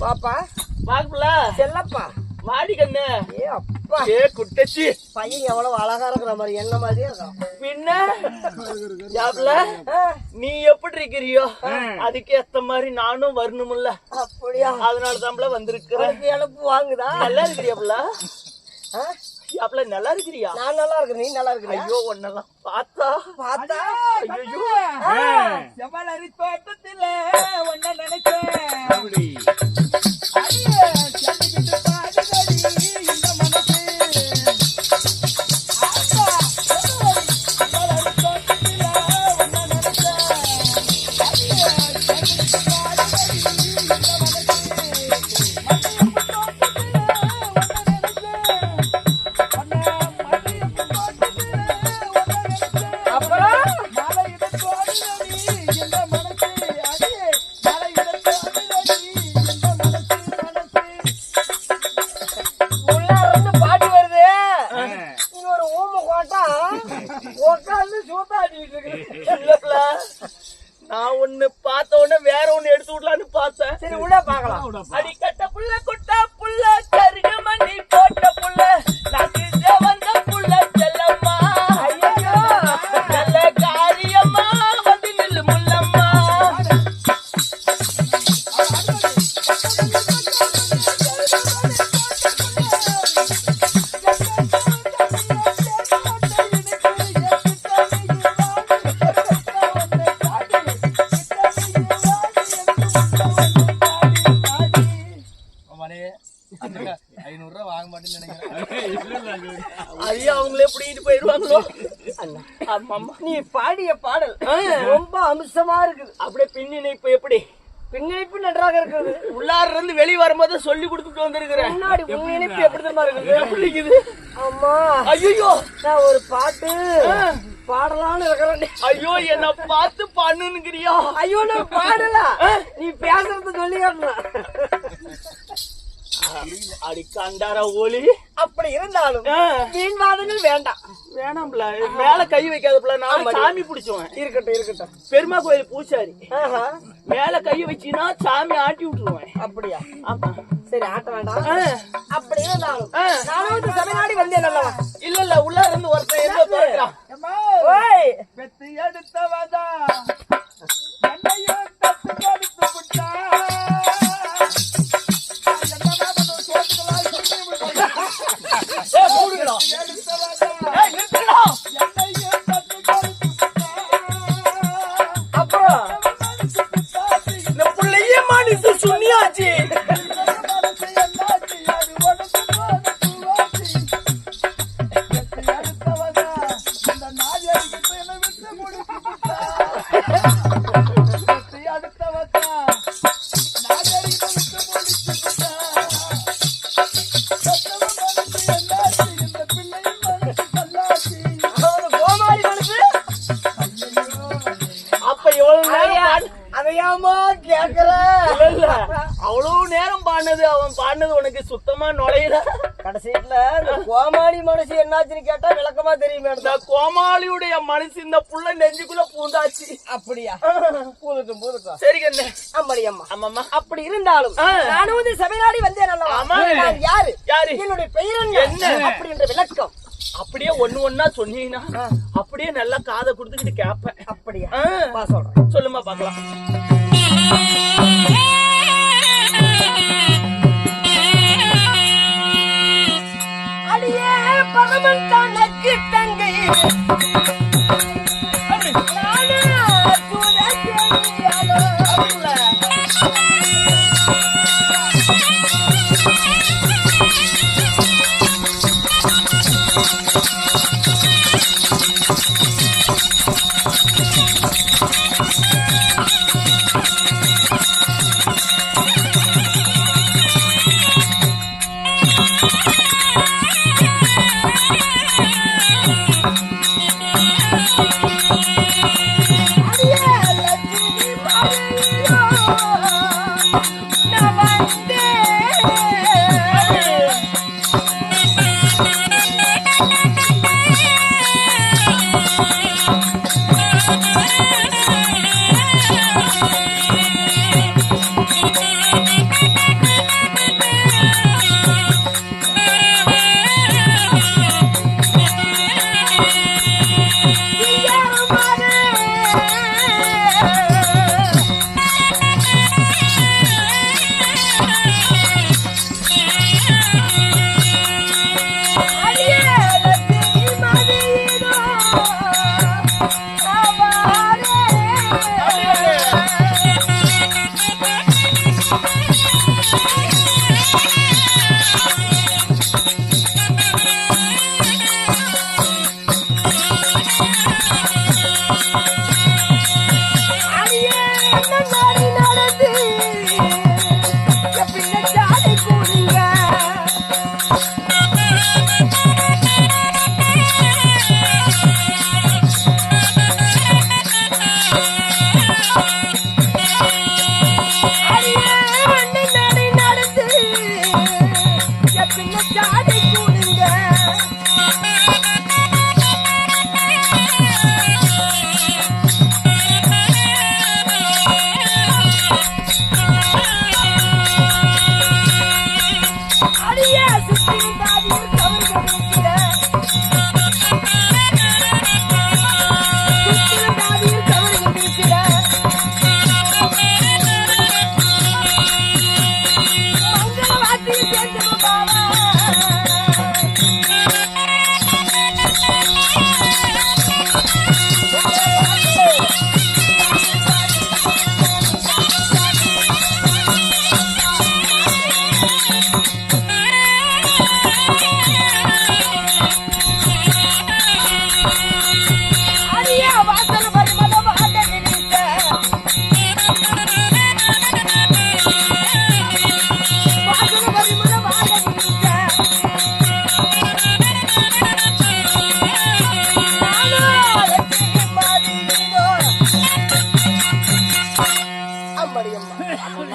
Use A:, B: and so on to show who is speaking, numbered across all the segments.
A: பாப்பா
B: பாக்குல
A: செல்லப்பா
B: மாடி கண்ணு
A: ஏ அப்பா
B: ஏ குட்டச்சி
A: பையன் எவ்வளவு அழகா இருக்கிற மாதிரி என்ன மாதிரியே இருக்கான்.
B: பின்ன யாப்ல நீ எப்படி இருக்கிறியோ அதுக்கு ஏத்த மாதிரி நானும் வரணும்ல.
A: அப்படியா?
B: அதனால தான்ல வந்திருக்கிறேன்.
A: எழுப்பு வாங்குதா?
B: நல்லா இருக்கிறியாப்ல? யாப்ல நல்லா இருக்கிறியா?
A: நான் நல்லா இருக்கிறேன். நீ நல்லா இருக்கிற?
B: ஐயோ ஒன்னெல்லாம் பார்த்தா
A: ஐயோ
B: செவலரி தோட்டத்திலே ஒன்ன நினைச்சேன் அப்படி நான் ஒண்ணு பார்த்த உடனே வேற ஒண்ணு எடுத்து விடலான்னு பார்த்தேன்.
A: சரி உள்ள பாக்கலாம்.
B: அடி கட்ட புள்ள கொட்ட புள்ள கருக மணி போட்ட புள்ள நாக்கு வந்த புள்ள செல்லம்மா நல்ல காரியம்மா வந்து நில்லு முள்ளம்மா ஆமாமா.
A: நீ பாடிய பாடல் ரொம்ப அம்சமா இருக்குது.
B: அப்படியே பின்னிணைப்பு எப்படி
A: பின்னிணைப்பு நன்றாக இருக்குது.
B: உள்ளார இருந்து வெளிய வரும்போது சொல்லி கொடுத்துட்டு வந்திருக்கிறேன்.
A: முன்னாடி முன்னிணைப்பு எப்படி தெரியுமா இருக்குது?
B: எப்படி இருக்குது?
A: அம்மா
B: ஐயோ,
A: நான் ஒரு பாட்டு பாடலான்னு இருக்கிறேன்.
B: ஐயோ என்ன பார்த்து பண்ணுங்கிறியா?
A: ஐயோ நான் பாடல, நீ பேசுறது சொல்லி
B: அடி கண்டார ஒலி.
A: அப்படி இருந்தாலும் வீண்வாதங்கள் வேண்டாம்.
B: வேணாம்ல, மேல கை வைக்காதப்பல, நான் சாமி பிடிச்சுவேன்.
A: இருக்கட்டும் இருக்கட்டும்.
B: பெருமா கோயில் பூசாரி
A: ஆஹா.
B: மேல கை வச்சினா சாமி ஆட்டி விட்டுருவேன்.
A: அப்படியா?
B: ஆமா.
A: சரி ஆட்ட வேண்டாம். அப்படி இருந்தாலும் நானும் தமிழ்நாடு வந்தேன் அல்லவா?
B: இல்ல இல்ல, உள்ள இருந்து ஒருத்தன் ஏதோ பேசுறான்.
A: ஓய்
B: பெத்து எடுத்தவதா என்னையோ தத்து கடித்து விட்டா.
A: அப்புறம்
B: இந்த புள்ளையே மனுஷ சுண்ணியாச்சு.
A: அதையாமா கேக்குற?
B: இல்ல, அவ்வளவு நேரம் பாடினது, அவன் பாடினது உனக்கு சுத்தமா நுழையல.
A: கடைசியில இந்த கோமாளி மனுஷி என்னாச்சுன்னு கேட்டா விளக்கமா தெரியுமே.
B: இந்த கோமாளியுடைய மனசு இந்த புள்ள நெஞ்சுக்குள்ள பூந்தாச்சு.
A: அப்படியா? பூதுட்டும் பூதுட்டும்.
B: சரி கண்ணு.
A: அம்மாடி அம்மா.
B: ஆமாம்மா.
A: அப்படி இருந்தாலும் நானும் வந்து சபைநாடி வந்தேன் அல்லவா?
B: ஆமா.
A: நான் யாரு?
B: யாரு?
A: என்னுடைய பெயர் என்ன அப்படின்ற விளக்கம்
B: அப்படியே ஒண்ணு ஒன்னா சொன்னீங்கன்னா அப்படியே நல்லா காதை கொடுத்துக்கிட்டு கேப்பேன்.
A: அப்படியா?
B: ஆ.
A: சொல்றேன்.
B: சொல்லுமா பாக்கலாம்.
A: அடியே பரமன் தனக்கு தங்கை அடியே லட்சுமி மாரியா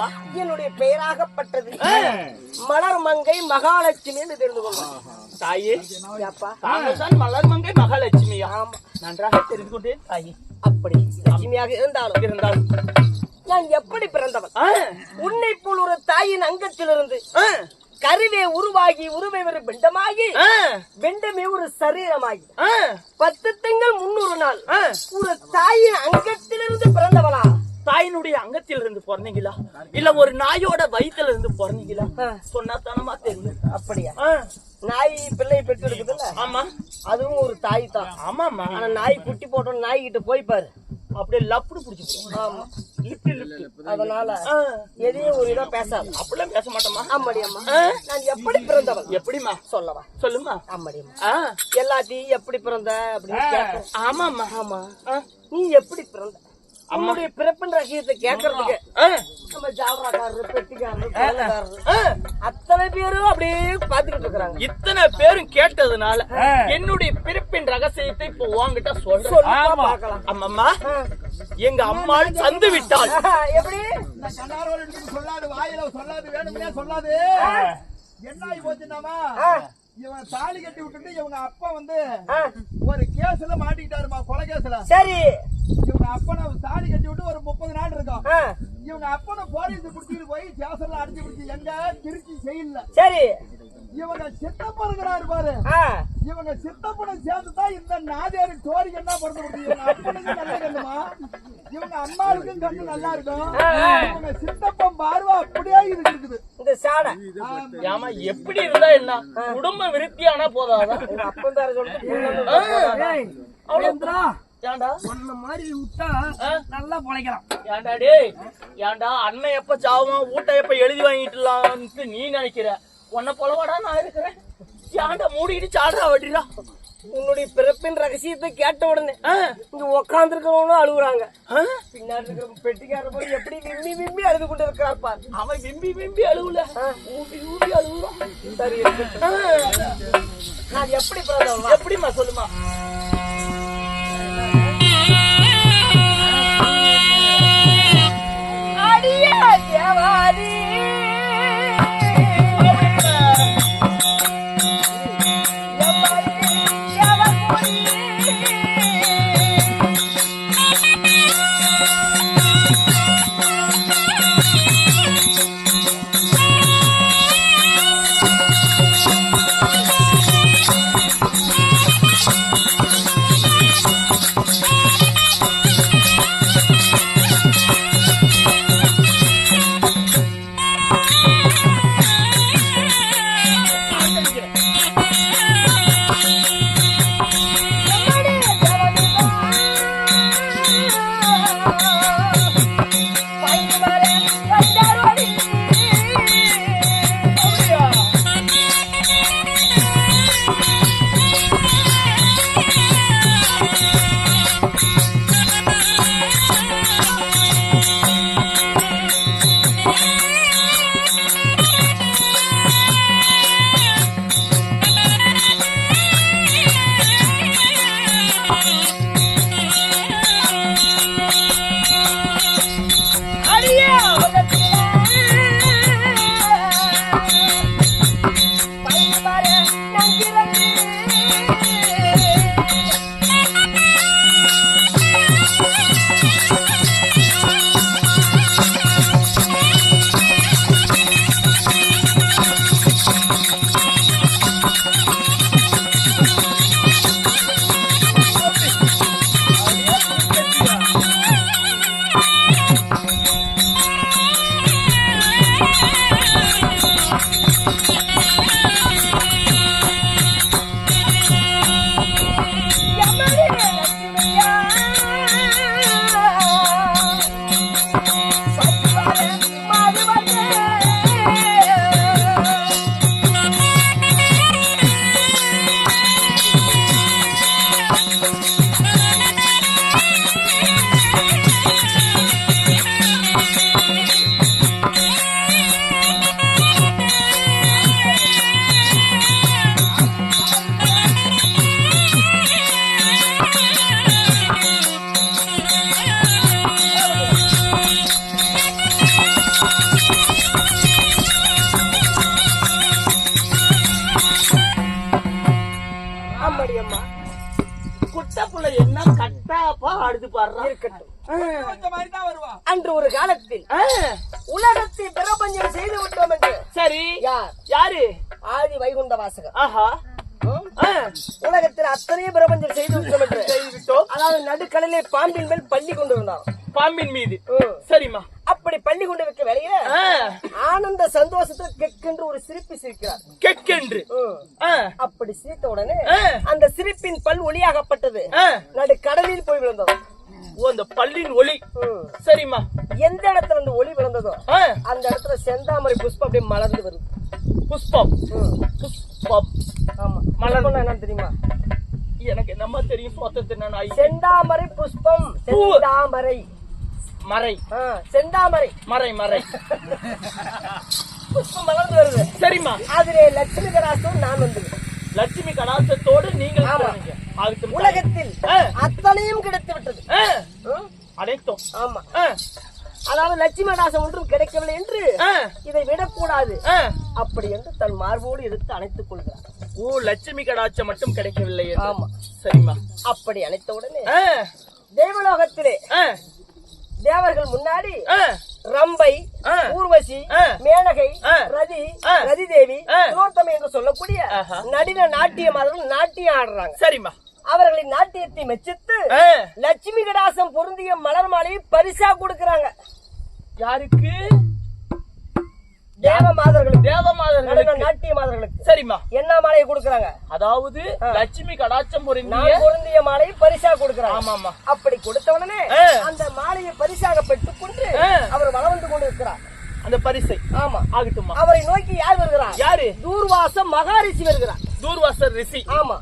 B: ஆமா.
A: என்னுடைய பெயராகப்பட்டது மலர் மங்கை மகாலட்சுமி என்று தெரிந்து கொள்ளும்.
B: தாயே,
A: அப்பா
B: தாங்கள் தான் மலர் மங்கை மகாலட்சுமியா? நன்றாக தெரிந்து கொண்டேன் தாயே.
A: அப்படி லட்சுமியாக இருந்தாலும் நான் எப்படி பிறந்தவன்? உன்னை போல் ஒரு தாயின் அங்கத்திலிருந்து கருவே உருவாகி உருவை ஒரு பிண்டமாகி பிண்டமே ஒரு சரீரமாகி 10 திங்கள் 300 நாள் ஒரு தாயின் அங்கத்திலிருந்து பிறந்தவனா?
B: தாயினுடைய அங்கத்தில் இருந்து பிறந்தீங்களா இல்ல ஒரு நாயோட வயிற்றுல இருந்து பிறந்தீங்களா? சொன்னா தானமா தெரியும்.
A: அப்படியா? நாய் பிள்ளை பெற்று இருக்குதுல்ல?
B: ஆமா,
A: அதுவும் ஒரு தாய் தான்.
B: ஆமாமா.
A: ஆனா நாய் குட்டி போட்டோம், நாய் கிட்ட போய் பாரு,
B: அப்படியே லப்புடு புடிச்சு.
A: ஆமா, அதனால எதையும் ஒரு இடம் பேசாது.
B: அப்படிலாம் பேச மாட்டோமா?
A: ஆமாடியம்மா. நான் எப்படி பிறந்தவன்?
B: எப்படிமா
A: சொல்லவா?
B: சொல்லுமா.
A: ஆமாடியம்மா. எல்லாத்தையும் எப்படி பிறந்த அப்படின்னு கேட்க.
B: ஆமாமா.
A: ஆமா, நீ எப்படி பிறந்த? உன்னுடைய பிறப்பின் ரகசியத்தை கேட்கறதுக்கு நம்ம ஜாவராக்காரரு, பெட்டிக்காரரு, அத்தனை பேரும் அப்படியே பாத்துக்கிட்டு இருக்காங்க.
B: இத்தனை பேரும் கேட்டதுனால என்னுடைய பிறப்பின் ரகசியத்தை இப்ப உன்கிட்ட சொல்றேன். அம்மம்மா, எங்க அம்மாள் சந்து விட்டாள்.
A: எப்படி?
C: சொல்லாது, வாயில சொல்லாது, வேணும்னே சொல்லாது. என்ன ஆகி போச்சுன்னாமா, இவன் தாலி கட்டி விட்டுட்டு இவங்க அப்பா வந்து ஒரு கேஸ்ல மாட்டிக்கிட்டாருமா, கொலை கேஸ்ல.
A: சரி,
C: இவங்க அப்பனை தாலி கட்டி விட்டு ஒரு 30 நாள் இருக்கும். இவங்க அப்பனை போலீஸ் குடிச்சிட்டு போய் ஸ்டேஷன்ல அடிச்சு பிடிச்சி எங்க திருச்சி செய்யல.
A: சரி,
C: இவங்க சித்தப்பா இருக்கிறாரு பாரு, இவங்க சித்தப்பனை சேர்ந்துதான் இந்த நாதேரி ஸ்டோரி என்ன பிறந்து கொடுத்து. இவங்க அப்பனுக்கும் நல்லா கண்ணுமா, இவங்க அம்மாவுக்கும் கண்ணு நல்லா இருக்கும். இவங்க சித்தப்பன் பார்வை அப்படியே இருக்குது. இந்த சாடை
B: ஏமா எப்படி இருந்தா என்ன, குடும்ப விருத்தியானா போதாதான்.
A: அப்பன் தார சொல்லிட்டு
B: ஏண்டா
A: உன்ன மாதிரி விட்டா நல்லா பொழைக்கலாம்.
B: ஏண்டா டேய், ஏண்டா அண்ணன் எப்ப சாவான் ஊட்ட எப்ப எழுதி வாங்கிட்டுலாம்னு நீ நினைக்கிற? உன்னை போலவாடா நான் இருக்கிறேன். ஏண்டா மூடிட்டு சாடா வட்டிடா.
A: உன்னுடைய பிறப்பின் ரகசியத்தை கேட்ட உடனே இங்க உக்காந்து இருக்கிறவங்களும் அழுகுறாங்க. பின்னாடி இருக்கிற பெட்டிக்கார போய் எப்படி விம்மி விம்மி அழுது கொண்டு இருக்கிறார் பார்.
B: அவன் விம்பி விம்பி அழுவுல, ஊபி ஊபி அழுகுறான்.
A: சரி, நான் எப்படி பிறந்தவன்?
B: எப்படிமா சொல்லுமா.
A: அடியே தேவாதி
B: ஆடுது பாரு.
A: இருக்கட்டும்.
C: இந்த மாதிரி தான் வருவா.
A: அன்று ஒரு காலத்தில் உலகத்தை பிரபஞ்சம் செய்து விட்டோம் என்று
B: சரி.
A: யார்?
B: யாரு?
A: ஆதி வைகுண்ட வாசகர்.
B: ஆஹா.
A: உலகத்தில் அத்தனை பிரபஞ்சம் செய்து விட்டோம் என்று
B: செய்துவிட்டோம்.
A: அதாவது நடுக்கடலே பாம்பின் மேல் பள்ளி கொண்டு இருந்தார்.
B: பாம்பின் மீது. சரிம்மா.
A: அப்படி பள்ளி கொண்டு வைக்க வேலையில ஆனந்த சந்தோஷத்தில் கெக்கென்று ஒரு சிரிப்பு சிரிக்கிறார்.
B: கெக்கென்று.
A: அப்படி சிரித்த உடனே அந்த சிரிப்பின் பல் ஒளியாகப்பட்டது. நடு கடலில் போய் விழுந்தது.
B: ஓ, அந்த பல்லின் ஒளி. சரிம்மா.
A: எந்த இடத்துல அந்த ஒளி விழுந்ததோ அந்த இடத்துல செந்தாமரை புஷ்பம் அப்படியே மலர்ந்து வருது.
B: புஷ்பம். புஷ்பம்.
A: ஆமா. மலர்னா என்னன்னு தெரியுமா?
B: எனக்கு என்னமா தெரியும்? சோத்தத்து நான்
A: செந்தாமரை புஷ்பம். செந்தாமரை
B: மறை.
A: செந்தாமரை
B: மறை மறை.
A: புஷ்பம் மலர்ந்து வருது.
B: சரிம்மா.
A: அதிலே லட்சுமி கடாசம் நான் வந்து
B: லட்சுமி கடாசத்தோடு நீங்கள்
A: உலகத்தில் அத்தனையும் கிடைத்து விட்டது.
B: அனைத்தும்.
A: ஆமா. அதாவது லட்சுமி கடாசம் ஒன்றும் கிடைக்கவில்லை என்று இதை விடக்கூடாது அப்படி என்று தன் மார்போடு எடுத்து அணைத்துக் கொள்கிறார்.
B: ஓ, லட்சுமி கடாட்சம் மட்டும் கிடைக்கவில்லை.
A: ஆமா.
B: சரிம்மா.
A: அப்படி அணைத்த உடனே தேவலோகத்திலே தேவர்கள் முன்னாடி ரம்பை, ஊர்வசி, மேனகை, ரதி தேவி, திலோத்தமை என்று சொல்லக்கூடிய நடின நாட்டியமார்கள் நாட்டியம் ஆடுறாங்க.
B: சரிம்மா.
A: அவர்களின் நாட்டியத்தை மெச்சித்து லட்சுமி கடாசம் பொருந்திய மலர் மாலையை பரிசா கொடுக்கறாங்க.
B: யாருக்கு?
A: தேவ மாதர்களுக்கு.
B: தேவ மாதர்களுக்கு,
A: நாட்டிய மாதர்களுக்கு.
B: சரிம்மா.
A: என்ன மாலையை கொடுக்கறாங்க?
B: அதாவது லட்சுமி கடாட்சம் பொருந்திய
A: மாலையை பரிசா கொடுக்கறாங்க.
B: ஆமாமா.
A: அப்படி கொடுத்த உடனே அந்த மாலையை பரிசாக பெற்றுக் கொண்டு அவர் வளம் வந்து கொண்டிருக்கிறார்.
B: அந்த பரிசை.
A: ஆமா.
B: ஆகட்டுமா.
A: அவரை நோக்கி யார் வருகிறார்?
B: யாரு?
A: தூர்வாச மகாரிஷி வருகிறார்.
B: தூர்வாசர் ரிஷி.
A: ஆமா.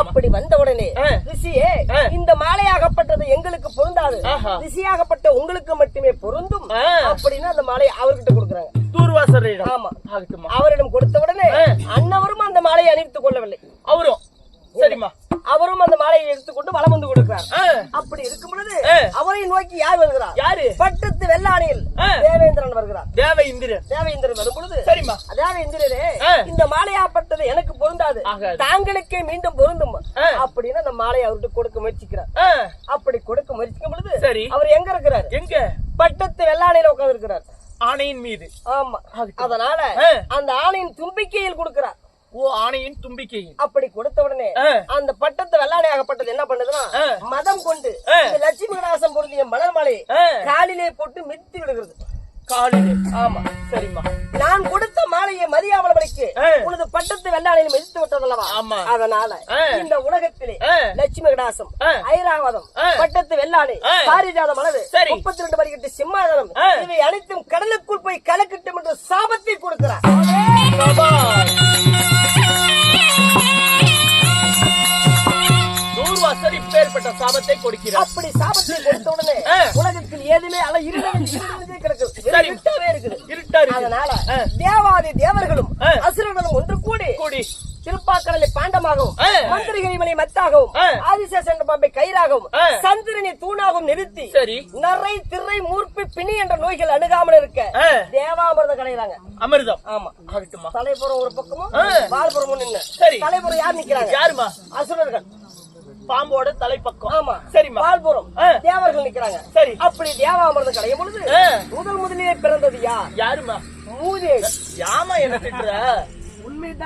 A: அப்படி வந்த உடனே ரிஷியே, இந்த மாலையாகப்பட்டது எங்களுக்கு பொருந்தாது, ரிஷியாகப்பட்ட உங்களுக்கு மட்டுமே பொருந்தும் அப்படின்னு அந்த மாலையை அவர்கிட்ட கொடுக்குறாங்க.
B: தூர்வாசரிடம்.
A: ஆமா.
B: ஆகட்டுமா.
A: அவரிடம் கொடுத்த உடனே அன்னவரும் அந்த மாலையை அணிவித்துக் கொள்ளவில்லை.
B: அவரும். சரிம்மா.
A: அவரும் அந்த மாலையை எடுத்துக்கொண்டு வலம் வந்து கொடுக்கிறார். அப்படி இருக்கும் பொழுது அவரை நோக்கி யார் வருகிறார்?
B: யாரு?
A: பட்டத்து வெள்ளாணியில் தேவேந்திரன் வருகிறார். தேவேந்திரன் வரும் பொழுது,
B: சரிம்மா,
A: தேவேந்திரனே, இந்த மாலையாப்பட்டது எனக்கு பொருந்தாது, தாங்களுக்கே மீண்டும் பொருந்தும் அப்படின்னு அந்த மாலையை அவர்கிட்ட கொடுக்க முயற்சிக்கிறார். அப்படி கொடுக்க முயற்சிக்கும் பொழுது சரி, அவர் எங்க இருக்கிறார்?
B: எங்க?
A: பட்டத்து வெள்ளாணியில உட்கார்ந்து இருக்கிறார்.
B: ஆணையின் மீது.
A: ஆமா. அதனால அந்த ஆணையின் தும்பிக்கையில் கொடுக்கிறார்.
B: ஓ, ஆணையின் தும்பிக்கையில்.
A: அப்படி கொடுத்த உடனே அந்த பட்டத்து வெள்ளாணையாகப்பட்டது என்ன பண்ணுதுன்னா, மதம் கொண்டு லட்சுமி கடாசம் பொருந்திய மலர் மாலையை காலிலே போட்டு மித்தி விடுகிறது.
B: காலிலே? ஆமா. சரிம்மா.
A: நான் கொடுத்த மாலையை மதியாமலபடிக்கு உனது பட்டத்து வெள்ளாணையில் மிதித்து விட்டதல்லவா?
B: ஆமா.
A: அதனால இந்த உலகத்திலே லட்சுமி கடாசம், ஐராவதம், பட்டத்து வெள்ளாணை, பாரிஜாத மலர், 32 படிக்கட்டு சிம்மாதனம், இவை அனைத்தும் கடலுக்குள் போய் கலக்கட்டும் என்று சாபத்தை கொடுக்கிறார்.
B: இப்பேற்பட்ட சாபத்தை கொடுக்கிறார்.
A: அப்படி சாபத்தை கொடுத்த உடனே உலகத்தில் ஏதுமே அல்ல, இருட்டே கிடக்குது, இருட்டாவே இருக்குது. அதனால தேவாதி தேவர்களும் அசுரர்களும் ஒன்று கூடி திருப்பாக்கடலை பாண்டமாகவும், மந்திரிகிரிமனை மத்தாகவும், ஆதிசேஷன் பாம்பை கயிறாகவும், சந்திரனை தூணாகவும் நிறுத்தி நரை, திரை, மூர்ப்பு, பிணி என்ற நோய்கள் அணுகாமல் இருக்க தேவாமிர்தம் கடையிறாங்க.
B: அமிர்தம்.
A: ஆமா.
B: ஆகட்டுமா.
A: தலைப்புறம் ஒரு பக்கமும் வால்புறமும் நின்று.
B: சரி.
A: தலைப்புறம் யார் நிக்கிறாங்க?
B: யாருமா?
A: அசுரர்கள்.
B: பாம்போட தலைப்பக்கம்.
A: ஆமா.
B: சரிம்மா.
A: வால்புறம் தேவர்கள் நிக்கிறாங்க. சரி. அப்படி தேவாமிர்தம் கடையும் பொழுது முதலிலே பிறந்தது யார்?
B: யாருமா?
A: மூதேவி.
B: யாமா என்ன திட்டுற?
A: உண்மைதான்.